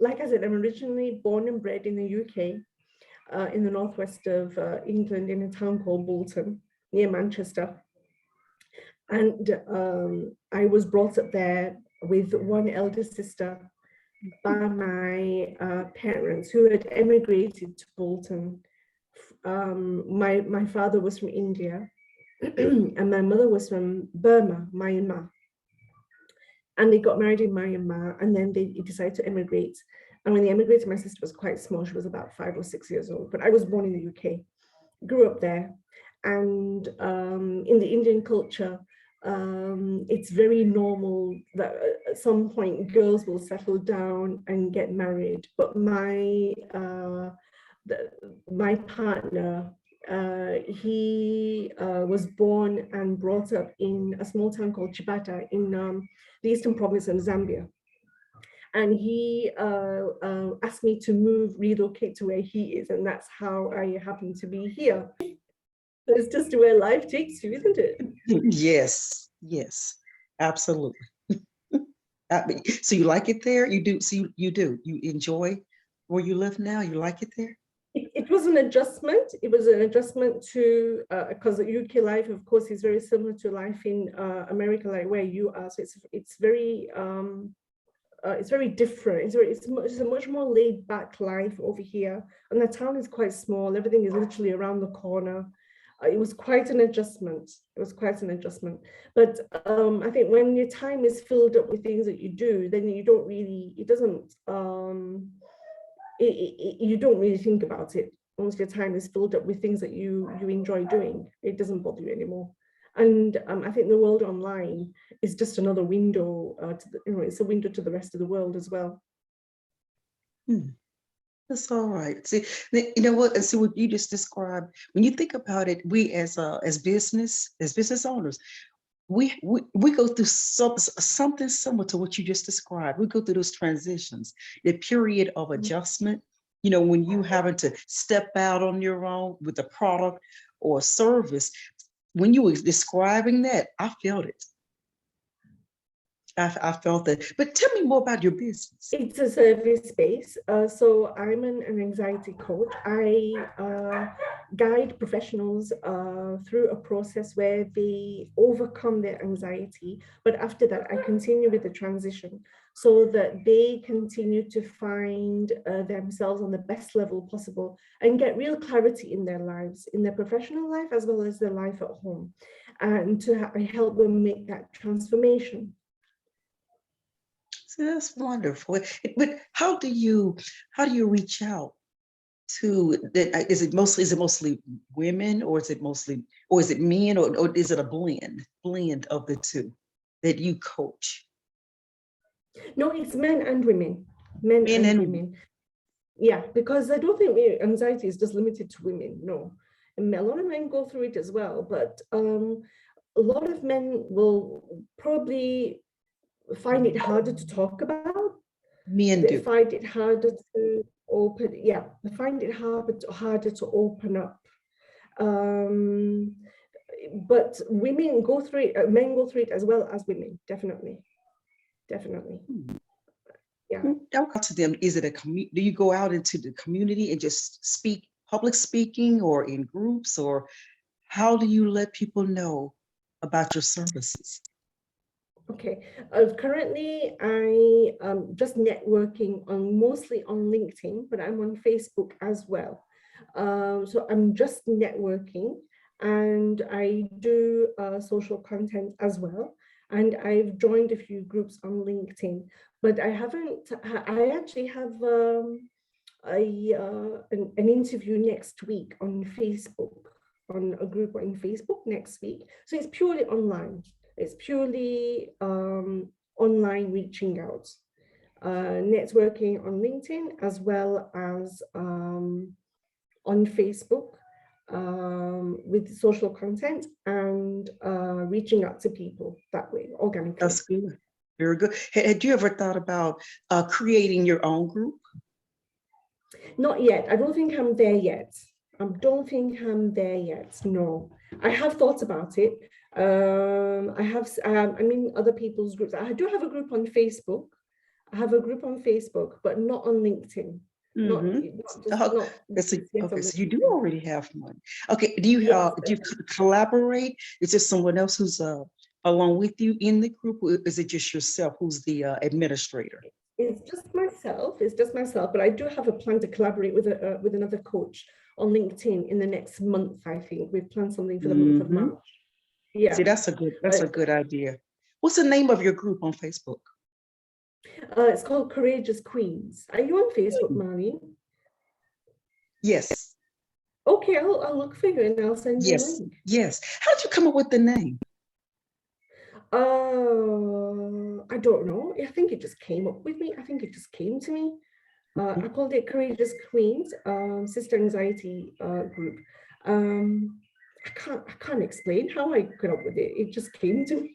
like I said, I'm originally born and bred in the UK, in the northwest of England, in a town called Bolton, near Manchester. And I was brought up there with one elder sister by my parents who had emigrated to Bolton. My father was from India and my mother was from Burma, Myanmar. And they got married in Myanmar, and then they decided to emigrate. And when they emigrated, my sister was quite small. She was about 5 or 6 years old, but I was born in the UK, grew up there. And in the Indian culture, it's very normal that at some point girls will settle down and get married. But my partner, he was born and brought up in a small town called Chibata in the eastern province of Zambia. And he asked me to relocate to where he is, and that's how I happen to be here. It's just where life takes you, isn't it? Yes, yes, absolutely. So you like it there? You do. So you do. You enjoy where you live now? You like it there? It was an adjustment. It was an adjustment to, because UK life, of course, is very similar to life in America, like where you are. So it's very different. It's a much more laid back life over here. And the town is quite small. Everything is literally around the corner. It was quite an adjustment. But I think when your time is filled up with things that you do, then you don't really, you don't really think about it. Once your time is filled up with things that you enjoy doing, it doesn't bother you anymore. And I think the world online is just another window it's a window to the rest of the world as well. That's all right. See, you know what? And see what you just described. When you think about it, we as business owners, we go through something similar to what you just described. We go through those transitions, the period of adjustment. You know, when you having to step out on your own with a product or a service. When you were describing that, I felt it. I felt that. But tell me more about your business. It's a service base. So I'm an anxiety coach. I guide professionals through a process where they overcome their anxiety. But after that, I continue with the transition so that they continue to find themselves on the best level possible and get real clarity in their lives, in their professional life, as well as their life at home, and to help them make that transformation. That's wonderful. But how do you reach out to that? Is it mostly women, or is it men, or is it a blend of the two that you coach? No, it's men and women. Men and women. Yeah, because I don't think anxiety is just limited to women. No, and a lot of men go through it as well, but a lot of men will probably find it harder to talk about. They find it harder to open. Yeah, they find it harder to open up. But women go through it. Men go through it as well as women. Definitely. Yeah. Out to them. Is it do you go out into the community and just speak, public speaking, or in groups, or how do you let people know about your services? Okay, currently I am just networking mostly on LinkedIn, but I'm on Facebook as well. So I'm just networking, and I do social content as well. And I've joined a few groups on LinkedIn, but I actually have an interview next week on Facebook, on a group on Facebook next week. So it's purely online. It's purely online reaching out, networking on LinkedIn as well as on Facebook with social content, and reaching out to people that way organically. That's good. Very good. Had you ever thought about creating your own group? Not yet. I don't think I'm there yet. No, I have thought about it. I'm in other people's groups. I do have a group on Facebook, I have a group on Facebook, but not on LinkedIn. Mm-hmm. Not just yet Okay, on so you do LinkedIn. already have one. Okay, Yes. do you collaborate? Is there someone else who's along with you in the group, or is it just yourself who's the administrator? It's just myself. It's just myself. But I do have a plan to collaborate with another coach on LinkedIn in the next month. I think we've planned something for the month of Mm-hmm. March. Yeah. See, that's a good idea. What's the name of your group on Facebook? It's called Courageous Queens. Are you on Facebook, Marlene? Yes, Okay, I'll look for you and I'll send you a yes, link. yes. How'd you come up with the name? I don't know. I think it just came up with me. I think it just came to me. I called it Courageous Queens, Sister Anxiety group. I can't explain how I got up with it. It just came to me.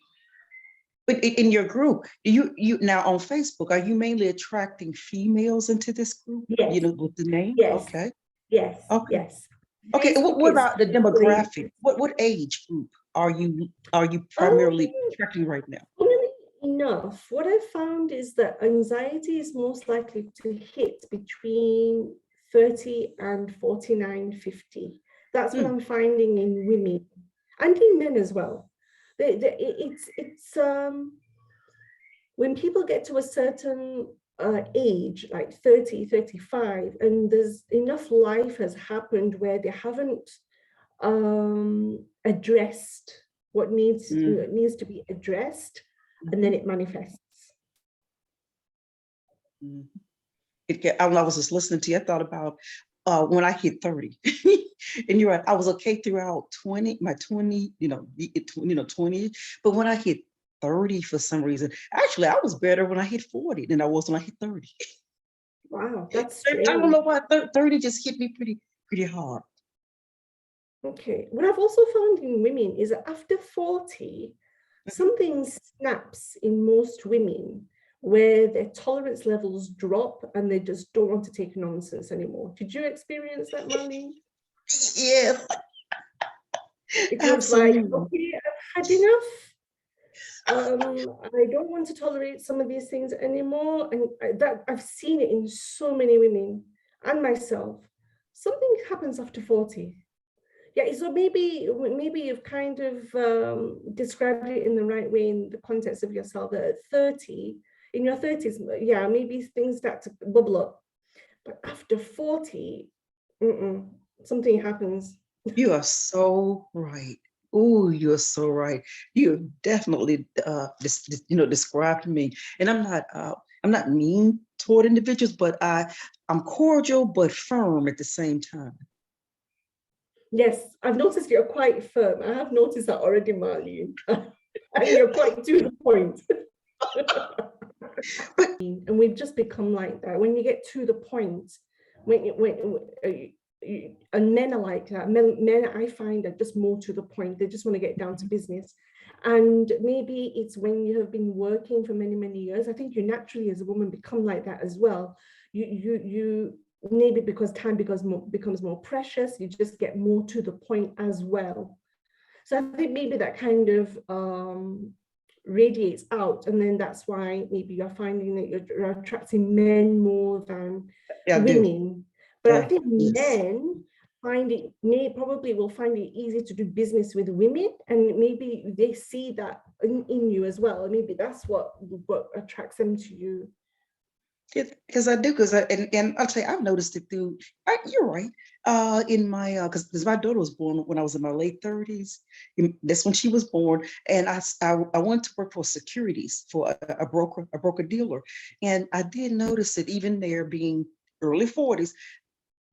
But in your group, do you now on Facebook, are you mainly attracting females into this group? You Yes, know, with the name? yes, Okay. yes, Okay. yes. Okay. Facebook What is about the probably demographic? What age group are you primarily attracting right now? funnily enough, what I found is that anxiety is most likely to hit between 30 and 49, 50. That's what I'm finding in women and in men as well. It's when people get to a certain age, like 30, 35, and there's enough life has happened where they haven't addressed what needs to be addressed, and then it manifests. I was just listening to you. I thought about when I hit 30. And you're right, I was okay throughout 20, my 20, 20. But when I hit 30, for some reason, actually, I was better when I hit 40 than I was when I hit 30. Wow, that's I don't strange. know why 30 just hit me pretty hard. Okay, what I've also found in women is that after 40, something snaps in most women where their tolerance levels drop and they just don't want to take nonsense anymore. Did you experience that, Marlene? Yes, It was like, absolutely. okay, I've had enough. I don't want to tolerate some of these things anymore. And that I've seen it in so many women and myself. Something happens after 40. Yeah, so maybe you've kind of described it in the right way in the context of yourself. That at 30, in your 30s, yeah, maybe things start to bubble up. But after 40, something happens. You are so right. Oh, you're so right. You definitely described me. And I'm not mean toward individuals, but I'm cordial but firm at the same time. Yes, I've noticed you're quite firm. I have noticed that already, Marlene. And you're quite to the point. And we've just become like that. When you get to the point, and men are like that. Men, I find, are just more to the point. They just want to get down to business. And maybe it's when you have been working for many, many years. I think you naturally, as a woman, become like that as well. You maybe because time becomes more precious, you just get more to the point as well. So I think maybe that kind of radiates out, and then that's why maybe you're finding that you're attracting men more than women. But I think men probably will find it easy to do business with women, and maybe they see that in you as well. Maybe that's what attracts them to you. Because I do, and I'll tell you, I've noticed it through. You're right. In my because my daughter was born when I was in my late 30s. That's when she was born, and I went to work for securities for a broker dealer, and I did notice that even there being early 40s,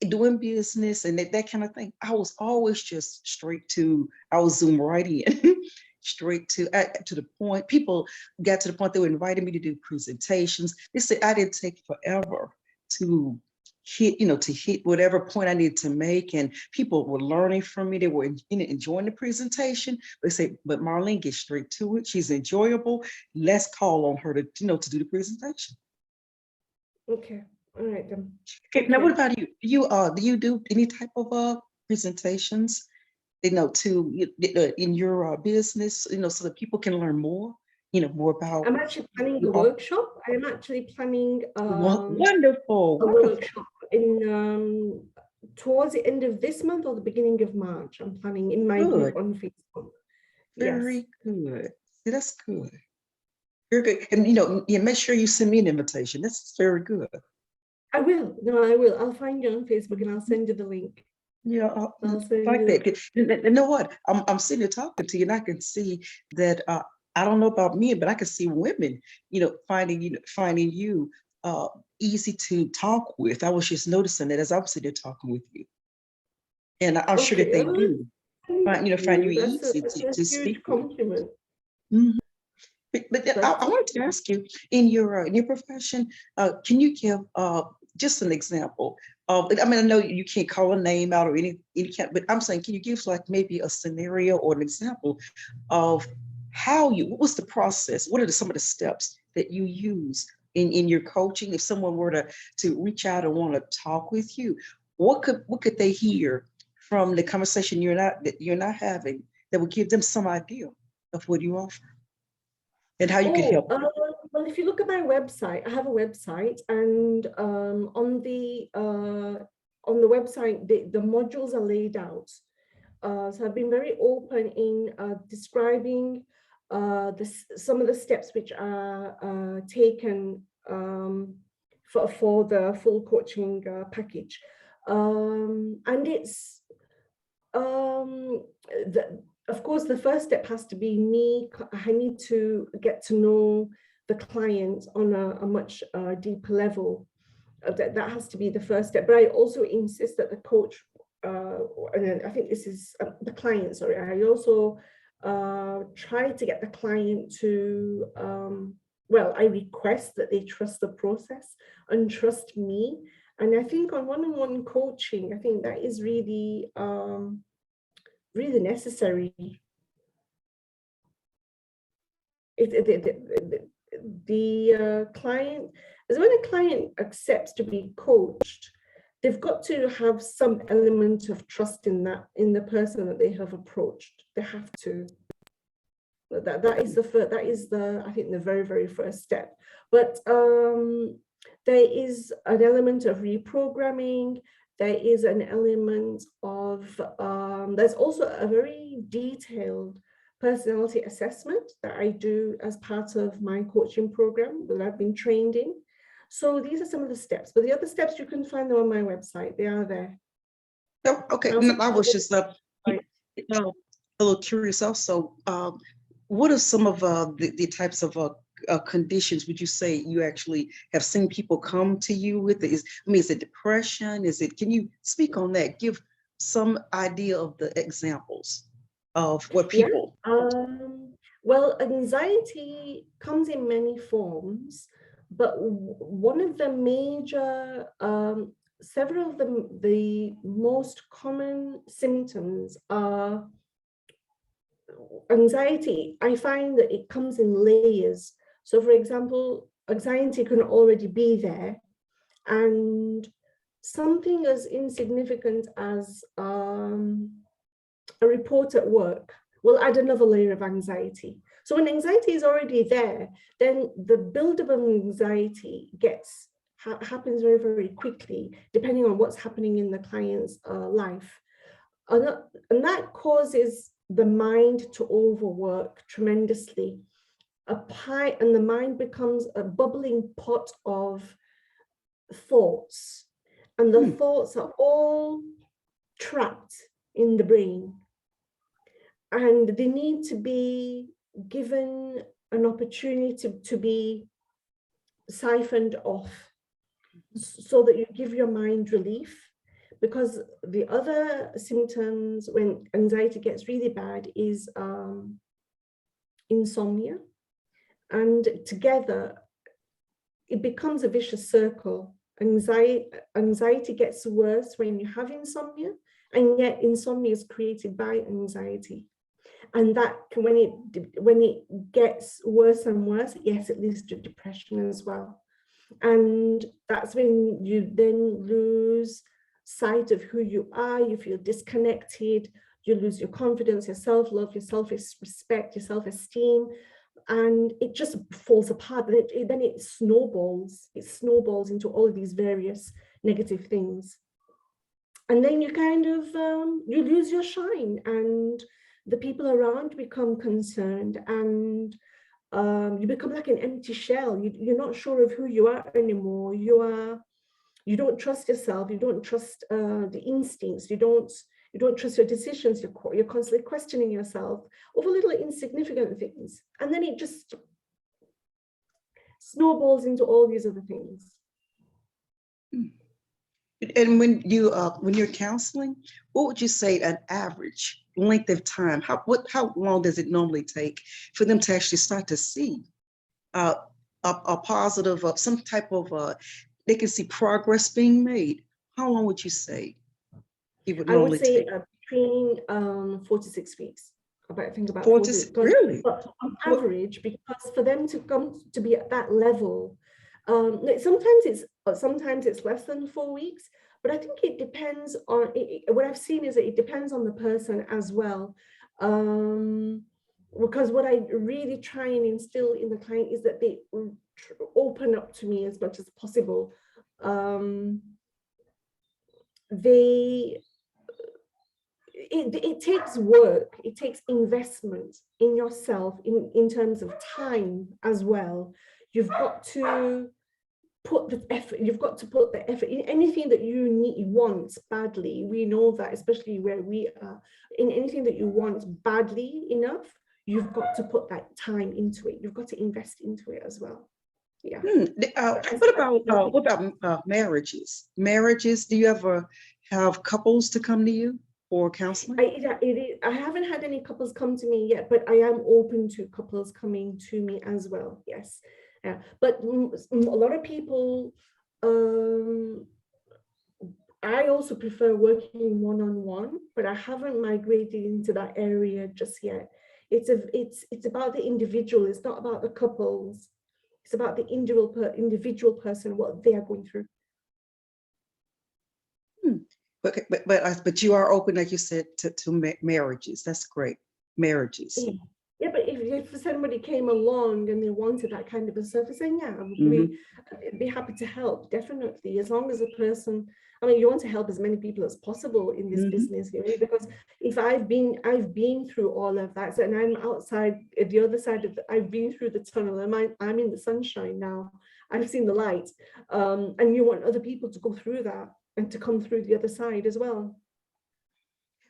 doing business and that kind of thing, I was always just straight to. I was zoom right in. Straight to the point. People got to the point they were inviting me to do presentations. They said I didn't take forever to hit whatever point I needed to make, and people were learning from me. They were enjoying the presentation. They say, "But Marlene, get straight to it. She's enjoyable. Let's call on her to to do the presentation." Okay, all right then. Okay. Now, what about you? Do you do any type of presentations? To in your business, so that people can learn more? more about I'm actually planning a you all. workshop. I'm actually planning Wonderful, a wonderful, workshop in towards the end of this month or the beginning of March. I'm planning in my group good, on Facebook. Yes, very good. See, that's good. Very good. And yeah, make sure you send me an invitation. That's very good. I will. No, I will. I'll find you on Facebook and I'll send you the link. Yeah, I'll send like you. that. You know what? I'm sitting here talking to you, and I can see that I don't know about men, but I can see women, finding you easy to talk with. I was just noticing that as I'm sitting here talking with you, and I'm sure that Okay. they Oh, do thank find you you. easy That's a to huge speak with. compliment. Mhm. But That's I wanted to ask you in your profession, can you give just an example of? I mean, I know you can't call a name out or any kind, but I'm saying, can you give like maybe a scenario or an example of what was the process? What are some of the steps that you use in your coaching? If someone were to reach out and want to talk with you, what could they hear from the conversation you're not having that would give them some idea of what you offer and how you could Oh, help them? well, if you look at my website, I have a website, and on the website, the modules are laid out. So I've been very open in describing some of the steps which are taken for the full coaching package. And it's of course, the first step has to be me. I need to get to know the client on a much deeper level. That has to be the first step. But I also insist that the coach, and I think this is the client, sorry, I also try to get the client to, well, I request that they trust the process and trust me. And I think on one-on-one coaching, I think that is really, really necessary. The client, as when a client accepts to be coached, they've got to have some element of trust in the person that they have approached. They have to. That is the I think the very, very first step. But there is an element of reprogramming. There is an element of there's also a very detailed personality assessment that I do as part of my coaching program that I've been trained in. So these are some of the steps, but the other steps you can find them on my website. They are there. Oh, okay, I was just a little curious also. What are some of the types of conditions would you say you actually have seen people come to you with? Is it depression? Can you speak on that? Give some idea of the examples of what Yeah. people. Well, anxiety comes in many forms, but one of the major, several of the most common symptoms are anxiety. I find that it comes in layers. So, for example, anxiety can already be there, and something as insignificant as a report at work will add another layer of anxiety. So when anxiety is already there, then the buildup of anxiety happens very, very quickly, depending on what's happening in the client's life. And that causes the mind to overwork tremendously. And the mind becomes a bubbling pot of thoughts. And the thoughts are all trapped in the brain. And they need to be given an opportunity to be siphoned off so that you give your mind relief. Because the other symptoms when anxiety gets really bad is insomnia. And together, it becomes a vicious circle. Anxiety gets worse when you have insomnia, and yet insomnia is created by anxiety. And that when it gets worse and worse, yes, it leads to depression as well. And that's when you then lose sight of who you are. You feel disconnected. You lose your confidence, your self-love, your self-respect, your self-esteem. and it just falls apart. And then it snowballs. It snowballs into all of these various negative things. And then you kind of, you lose your shine, and the people around become concerned, and you become like an empty shell. You're not sure of who you are anymore. You don't trust yourself. You don't trust the instincts. You don't trust your decisions. You're constantly questioning yourself over little insignificant things, and then it just snowballs into all these other things. And when you're counseling, what would you say an average length of time? How long does it normally take for them to actually start to see a positive, some type of they can see progress being made? How long would you say it would normally take? I would say between 4 to 6 weeks. I think about 4 4 to to, really? but on average, because for them to come to be at that level, sometimes it's less than 4 weeks, but I think it depends on what I've seen is that it depends on the person as well. Because what I really try and instill in the client is that they open up to me as much as possible. It takes work, it takes investment in yourself, in terms of time as well. You've got to put the effort, in anything that you want badly. We know that, especially where we are, in anything that you want badly enough, you've got to put that time into it. You've got to invest into it as well. Yeah. What about marriages? Marriages, do you ever have couples to come to you for counseling? I haven't had any couples come to me yet, but I am open to couples coming to me as well. Yes. Yeah. But a lot of people, I also prefer working one-on-one, but I haven't migrated into that area just yet. It's about the individual. It's not about the couples. It's about the individual person, what they are going through. But you are open, like you said, to marriages. That's great. Marriages. Yeah, but if somebody came along and they wanted that kind of a service, then yeah, I would be happy to help, definitely, as long as a person, I mean, you want to help as many people as possible in this business, because if I've been through all of that, and I'm outside at the other side of I've been through the tunnel, and I'm in the sunshine now, I've seen the light, and you want other people to go through that and to come through the other side as well.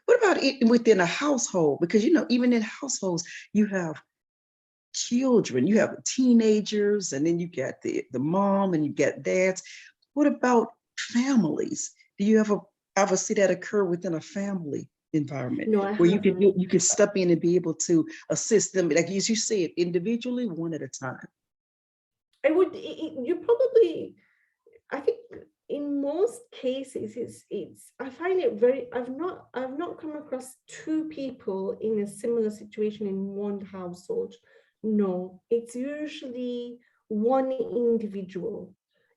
What about it within a household? Because, even in households, you have children, you have teenagers, and then you get the mom and you get dads. What about families? Do you ever see that occur within a family environment? No, where you can step in and be able to assist them, like as you said, individually, one at a time? I think in most cases, I find it I've not come across two people in a similar situation in one household. No, it's usually one individual.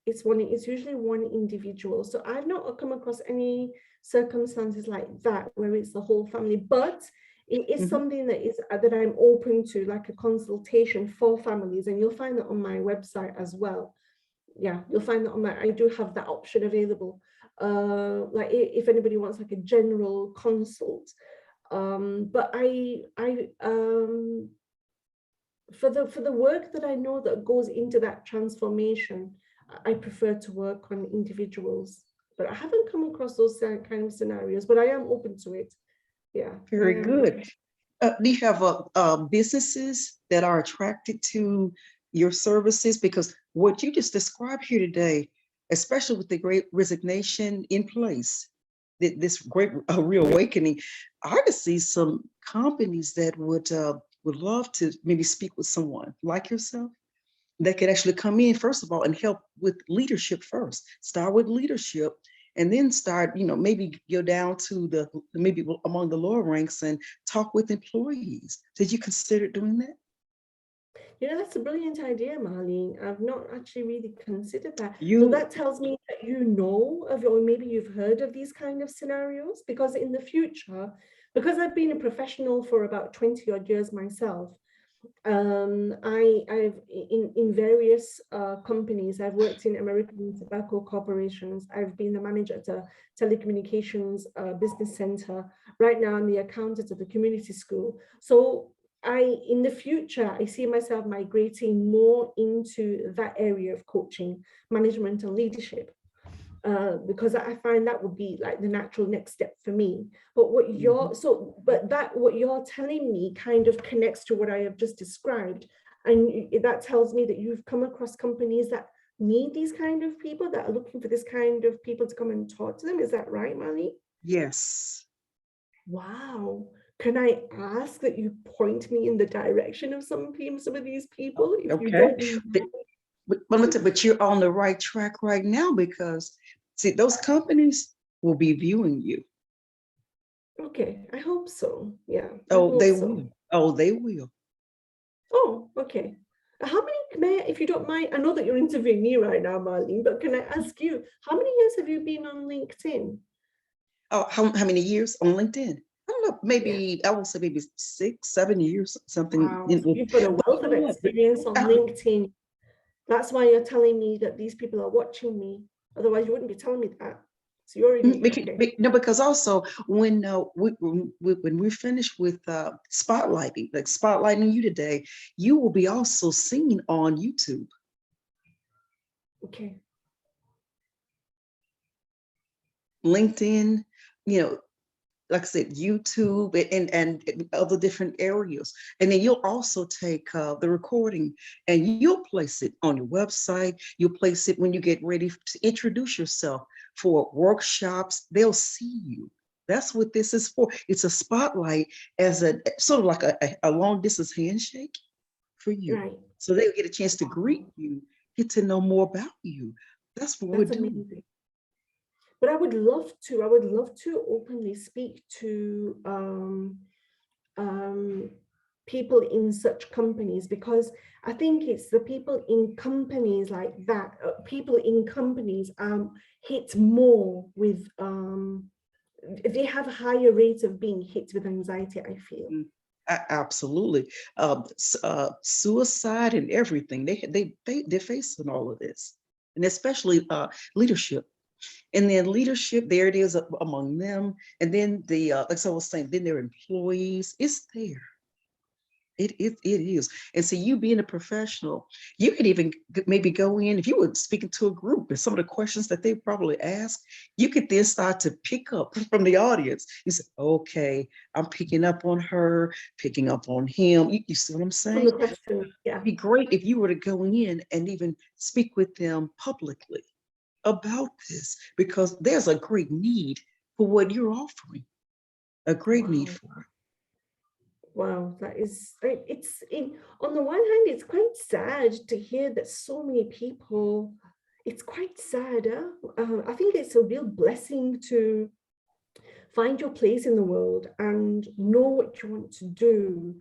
It's usually one individual. So I've not come across any circumstances like that where it's the whole family, but it is something that I'm open to, like a consultation for families, and you'll find that on my website as well. Yeah, you'll find that I do have that option available. Like if anybody wants like a general consult, but for the work that I know that goes into that transformation, I prefer to work on individuals. But I haven't come across those kind of scenarios, but I am open to it. Yeah. Very good. Do you have businesses that are attracted to your services? Because what you just described here today, especially with the great resignation in place, this great reawakening, I could see some companies that would love to maybe speak with someone like yourself that could actually come in, first of all, and help with leadership first. Start with leadership, and then start, maybe go down to maybe among the lower ranks and talk with employees. Did you consider doing that? That's a brilliant idea, Marlene. I've not actually really considered that. So that tells me that you know of, or maybe you've heard of these kind of scenarios, because in the future, because I've been a professional for about 20 odd years myself, I've in various companies. I've worked in American tobacco corporations. I've been the manager at a telecommunications business center. Right now, I'm the accountant at the community school. So in the future, I see myself migrating more into that area of coaching, management, and leadership. Because I find that would be like the natural next step for me. But what you're telling me kind of connects to what I have just described. And that tells me that you've come across companies that need these kind of people, that are looking for this kind of people to come and talk to them. Is that right, Marlene? Yes. Wow. Can I ask that you point me in the direction of some of these people, if you Okay. don't But you're on the right track right now, because see, those companies will be viewing you. Okay, I hope so. Yeah, I Oh, hope they so. will. Oh, they will. Oh, okay. How many, if you don't mind, I know that you're interviewing me right now, Marlene, but can I ask you, how many years have you been on LinkedIn? Oh, how many years on LinkedIn? I don't know, Yeah. maybe I will say maybe 6, 7 years, something. Wow. So you've got a wealth of experience on Uh, LinkedIn. That's why you're telling me that these people are watching me. Otherwise, you wouldn't be telling me that. So you're already, okay. No, because also when when we're finished with spotlighting, like spotlighting you today, you will be also seen on YouTube, Okay. LinkedIn, you know, like I said, YouTube and other different areas. And then you'll also take the recording and you'll place it on your website. You'll place it when you get ready to introduce yourself for workshops. They'll see you. That's what this is for. It's a spotlight, as a sort of like a long distance handshake for you. Right. So they'll get a chance to greet Wow. you, get to know more about you. That's what we're That's doing. amazing. But I would love to openly speak to people in such companies, because I think it's the people in companies like that, people in companies hit more with, they have a higher rate of being hit with anxiety, I feel. Mm, absolutely. Suicide and everything. They're facing all of this, and especially leadership. And then leadership, there it is among them. And then like I was saying, then their employees. It's there. It is. And so you being a professional, you could even maybe go in, if you were speaking to a group and some of the questions that they probably ask, you could then start to pick up from the audience. You say, okay, I'm picking up on her, picking up on him. You see what I'm From saying? the question, yeah. It'd be great if you were to go in and even speak with them publicly about this, because there's a great need for what you're offering, a great need Wow. for it. Wow, that is, it's in, on the one hand, it's quite sad to hear that so many people, it's quite sad. I think it's a real blessing to find your place in the world and know what you want to do,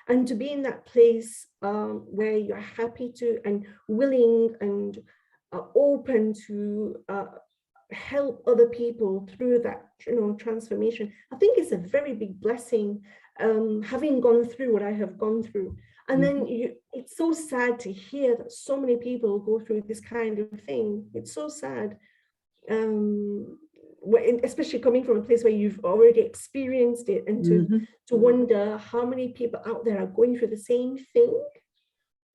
and to be in that place where you're happy to and willing and open to help other people through that, transformation. I think it's a very big blessing, having gone through what I have gone through. And then Mhm. it's so sad to hear that so many people go through this kind of thing. It's so sad, um, especially coming from a place where you've already experienced it, and Mhm. to wonder how many people out there are going through the same thing.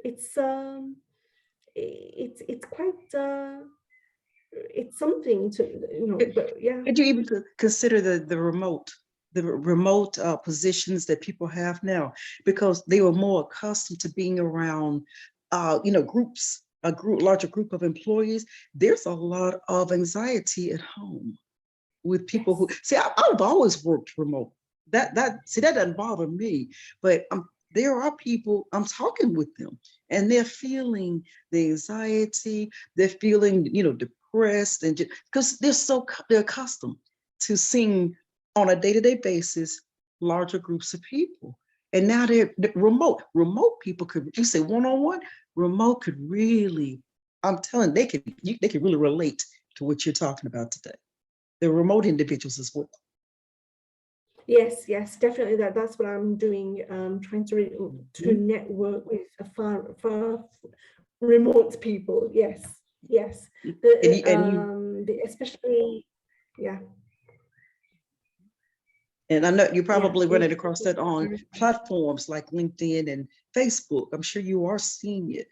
It's it's quite it's something to, but yeah. Could you even consider the remote positions that people have now, because they were more accustomed to being around, groups, larger group of employees. There's a lot of anxiety at home with people who Yes. see. I've always worked remote. That doesn't bother me, but there are people, I'm talking with them, and they're feeling the anxiety. They're feeling, depressed, and because they're accustomed to seeing on a day-to-day basis larger groups of people, and now they're remote. Remote people could, you say one-on-one, remote could really. I'm telling, they could really relate to what you're talking about today. The remote individuals as well. Yes, yes, definitely. That's what I'm doing. Trying to network with far remote people. Yes, yes. Especially, yeah. And I know you're Yeah, probably running across that on platforms like LinkedIn and Facebook. I'm sure you are seeing it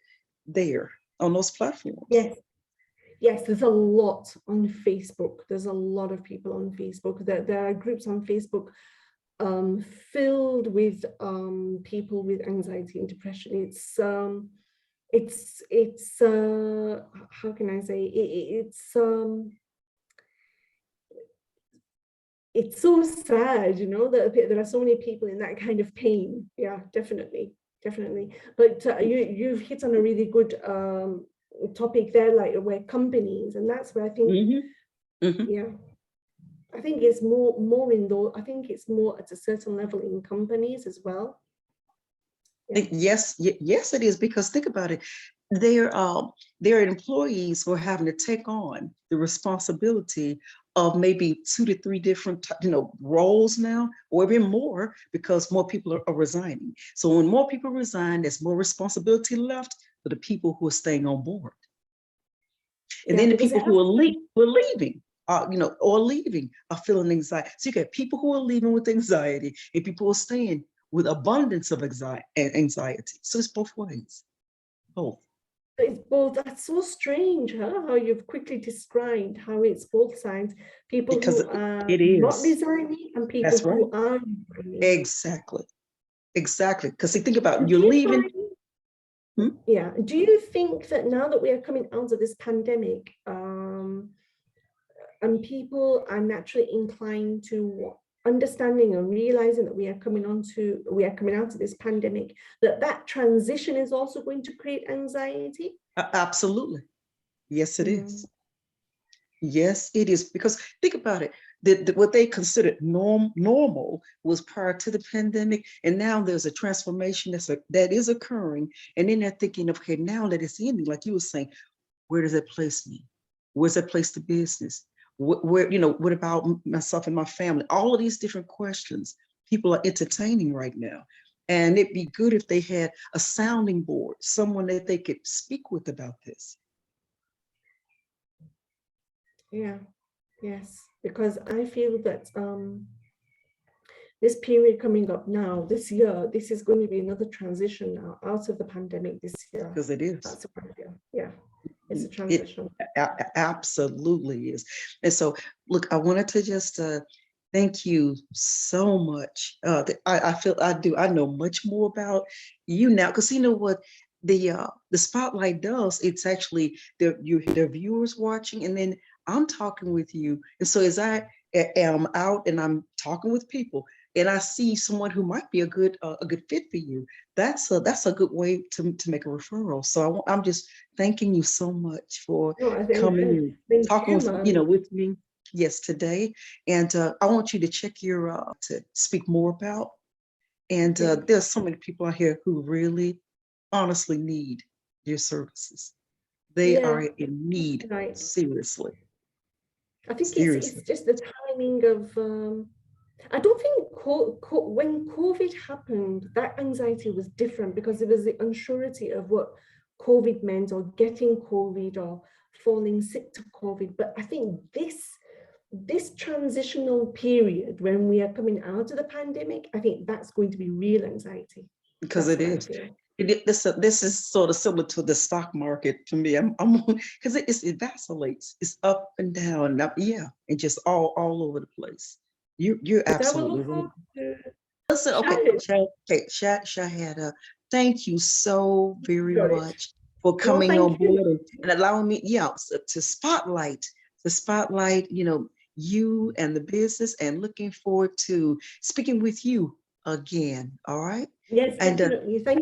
there on those platforms. Yes, yes, there's a lot on Facebook. There's a lot of people on Facebook. There are groups on Facebook filled with people with anxiety and depression. It's how can I say it's so sad, that there are so many people in that kind of pain. Yeah, definitely. But you've hit on a really good topic there, like where companies, and that's where I think, yeah, I think it's more in those. I think it's more at a certain level in companies as well. Yeah. Yes, it is, because think about it. There are employees who are having to take on the responsibility of maybe 2 to 3 different roles now, or even more, because more people are resigning. So when more people resign, there's more responsibility left for the people who are staying on board. And then the people who are leaving, or leaving are feeling anxiety. So you got people who are leaving with anxiety and people who are staying with abundance of anxiety. So it's both ways, both. It's both. That's so strange, huh? How you've quickly described how it's both sides. People Because who are it is not resigning and people That's right. who are resigning. Exactly. Because think about it, you're leaving. Yeah. Do you think that now that we are coming out of this pandemic, and people are naturally inclined to understanding and realizing that we are coming out of this pandemic, that transition is also going to create anxiety? Absolutely. Yes, it is. Yes, it is. Because think about it. What they considered normal was prior to the pandemic, and now there's a transformation that is occurring. And then they're thinking, okay, now that it's ending, like you were saying, where does that place me? Where's that place to business? Where what about myself and my family? All of these different questions people are entertaining right now. And it'd be good if they had a sounding board, someone that they could speak with about this. Yeah, yes, because I feel that this period coming up now, this year, this is going to be another transition now out of the pandemic this year. Because it is. That's what I feel. Yeah, it's a transition. It absolutely is. And so, look, I wanted to just thank you so much. I feel I know much more about you now, because you know what the spotlight does. It's actually their viewers watching, and then I'm talking with you. And so as I am out and I'm talking with people, and I see someone who might be a good fit for you, that's a good way to make a referral. So I'm just thanking you so much for coming and talking with me. Yes, today. And I want you to check your to speak more about. And there's so many people out here who really honestly need your services. They are in need, seriously. I think it's just the timing of I don't think when COVID happened, that anxiety was different, because it was the unsurety of what COVID meant, or getting COVID, or falling sick to COVID. But I think this transitional period, when we are coming out of the pandemic, I think that's going to be real anxiety. Because it is. This is sort of similar to the stock market for me. I'm because it vacillates. It's up and down, and up, and just all over the place. You're absolutely right. Listen, okay, Shaheda, thank you so very much for coming on board and allowing me, to spotlight, you and the business, and looking forward to speaking with you again. All right. Yes, definitely. Thank